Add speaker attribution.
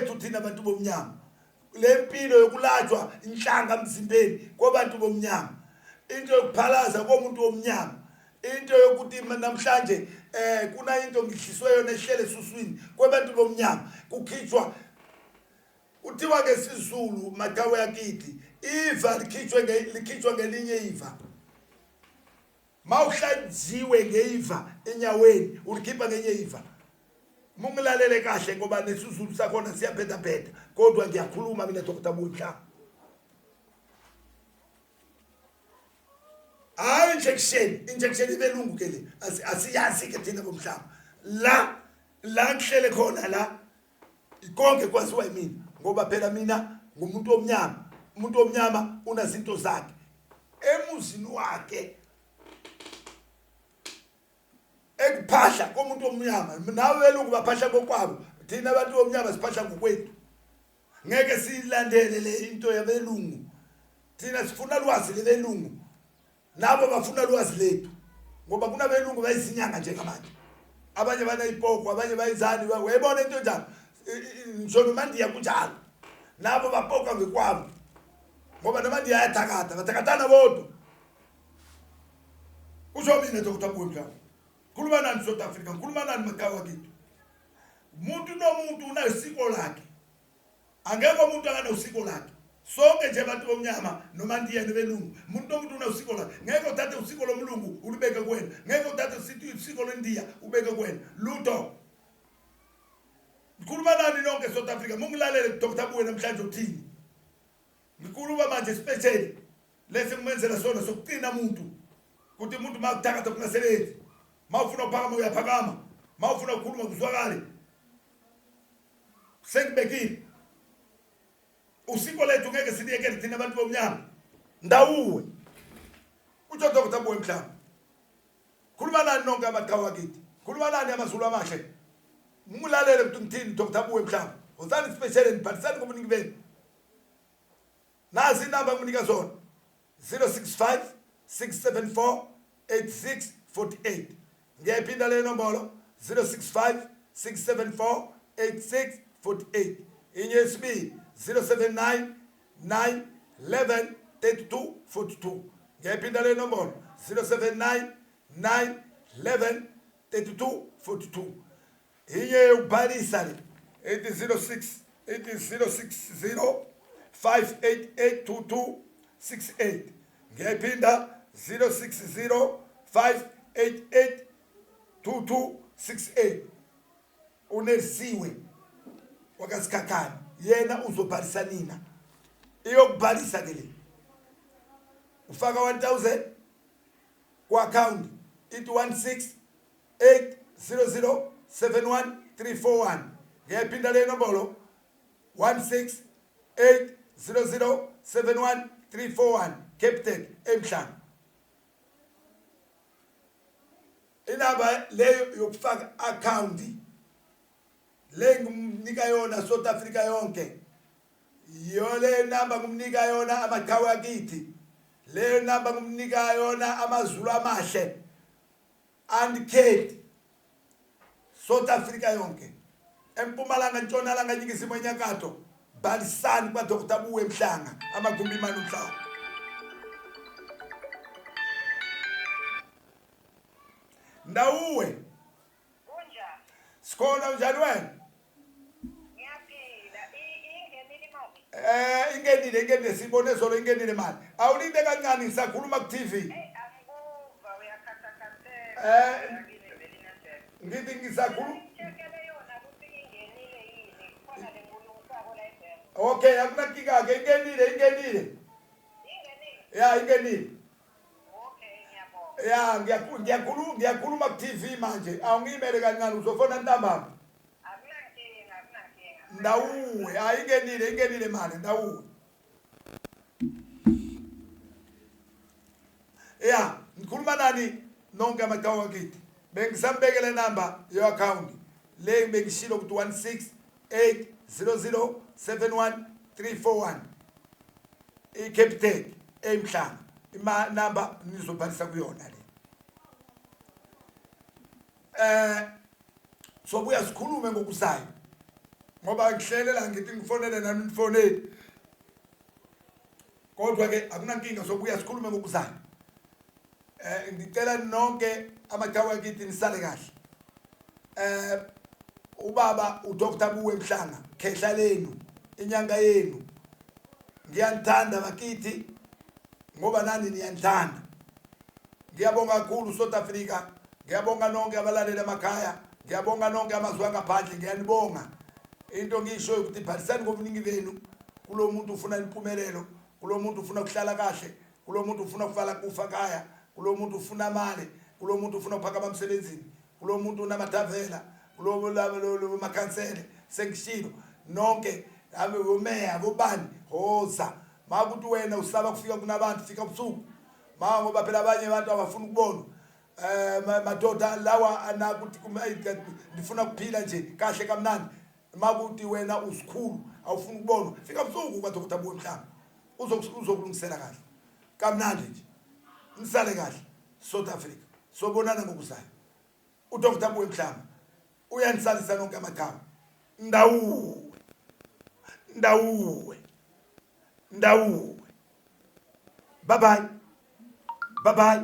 Speaker 1: ethu thina abantu bomnyama lempilo yokulajwa inhlanga emzimbeni kwabantu bomnyama into yokuphalaza komuntu omnyama into yokuthi namhlanje kuna into ngihliswe yona ehlele esuswini kwabantu bomnyama kukhitshwa uthiwa ngesizulu matawe yakithi iva likhitshwa ngelinye iva mawuhlaziwe ngeiva enyaweni ulikhipha ngenye iva mungilalele kahle ngoba nesizulu sakhona siyaphetha phetha kodwa ngiyakhuluma mina Dr. Mutla injection ibelungu ke le asiyazi ke thina bomhlaba la ngihlele khona la konke kwaziwa yimina ngoba phela mina ngumuntu omnyama umuntu omnyama unazinto zakhe emuzini wakhe ekuphahla komuntu omnyama nawe belungu baphahla kokwabo thina abantu omnyama siphahla ngokwethu ngeke silandele le into yabelungu thina sifuna lwazi lebelungu nabo bafuna lwazi lethu ngoba kunabelungu bayisinyanga njengamanje abanye banayipoko abanye bayizani wayibona into njalo ngisho mandiya kunjalo nabo bapoka ngekwabo ngoba namandiya ayathakatha bathakatana bodwa usho mina Dr. Mutla khuluma nani South Africa khuluma nani makawa kithi umuntu nomuntu unasiko lakhe angeke umuntu akana usiko lakhe sonke nje abantu bomnyama noma ndiye nebelungu umuntu nomuntu unasiko lakhe ngeke uthathe usiko lomlungu ulibeke kuwena ngeke uthathe usiko lwendiya ubeke kuwena lutho ngikhuluma nani nonke South Africa mungilalele Dr. Buwe namhlanje uthini ngikhuluma manje special lese ngimenzela sona sokuqina umuntu kuthi umuntu makuthakatha kungasebenzi mawufuna ukuphakama uyaphakama mawufuna ukukhuluma kuzwakale sengibekile usiko lethu ngeke siliyekele thina abantu bomnyama ndawuwe utsho Dr. Buwe mhlaba khuluma nani nonke abaqhawa kithi khuluma nani amazulu amahle mungilalele mthini Dr. Buwe mhlaba uzani special ndibhalisani ngomuniki benu nasi inamba ngomunika zona 065 674 8648 ngiyayiphinda le nombolo 065 674 8648 inye yesibili 079 9 11 32 42 ngiyayiphinda le nombolo 079 9 11 32 42 inye yokubhalisa le 8060 588 2268 ngiyayiphinda 060 588 2268 unelisiwe wakasikhakhana yena uzobhalisa nina iyokubhalisa ke le ufaka 1000 ku account it 168007131 ngiyaphinda le nombolo 168007131 Captain Emhlanga inaba leyo yokufaka account le ngumnika yona South Africa yonke yole namba ngumnika yona amaqhawe akithi le namba ngumnika yona amazulu amahle and Kate South Africa yonke eMpumalanga Ntshonalanga Nyikisimo Nyakatho balisani kwa Dr. Buwe Mhlanga amagumbi manu mhlaba ndawuwe
Speaker 2: unja
Speaker 1: sikhona njani wena
Speaker 2: ngiyaphila ingenile imali
Speaker 1: ingenile sibone zolo ingenile imali awulinde kancane ngisakhuluma ku TV
Speaker 2: angikuva uyakhathakhathela yakini belinetwork
Speaker 1: ngithi ngisakhuluma
Speaker 2: ngitshekele yona ukuthi ingenile yini khona le ngulungisako la ibheka
Speaker 1: okay akunakika ke ingenile
Speaker 2: ingenile
Speaker 1: ya ingenile
Speaker 2: okay ngiyabonga
Speaker 1: ya ngiyakhuluma ku TV manje awungimele kancane uzofona ntambama
Speaker 2: akunankinga
Speaker 1: ndawuwe ingenile mali ndawuwe ya ngikhuluma nani nonke amaqhawe akithi bengisambekele number yo account le bengishilo ukuthi 168007131 iCapitec eMhlanga ima number nizobhalisa kuyona le sobuya sikhulume ngokusayo ngoba ngihlelela ngithi ngifonele nami nifonele kodwa ke akunankinga sobuya sikhulume ngokuzayo. Ngicela nonke amathawa kithi nisale kahle. Ubaba uDr Buwe Mhlanga khehla lenu inyanga yenu ngiyanthanda bakithi ngoba nani niyanthanda. Ngiyabonga kakhulu South Africa, ngiyabonga nonke abalaleli emakhaya, ngiyabonga nonke amazwe angaphandle, ngiyanibonga. Into ngisho ukuthi bhalisani ngobuningi benu kulo muntu ufuna impumelelo, kulo muntu ufuna ukuhlala kahle, kulo muntu ufuna ukuvala kufa kaya, kulo muntu ufuna amali, kulo muntu ufuna ukuphakama emsebenzini, kulo muntu unamathavela, kulo makhansele sengishilo nonke ame umeya bobani hoza makuthi wena usaba kufika kunabantu fika ubusuku ma ngoba phela abanye abantu abafuna ukubona madoda lawa anakuthi ngifuna ukuphila nje kahle kamnandi makuthi wena usikhulu awufuna ukubona fika ubusuku kwaDr Buwe Mhlanga uzokulungisela kahle kamnandi nje nisale kahle South Africa sobonana ngokuzayo. uDr Buwe Mhlanga uyanisalisa nonke amathawa ndawuwe bye bye.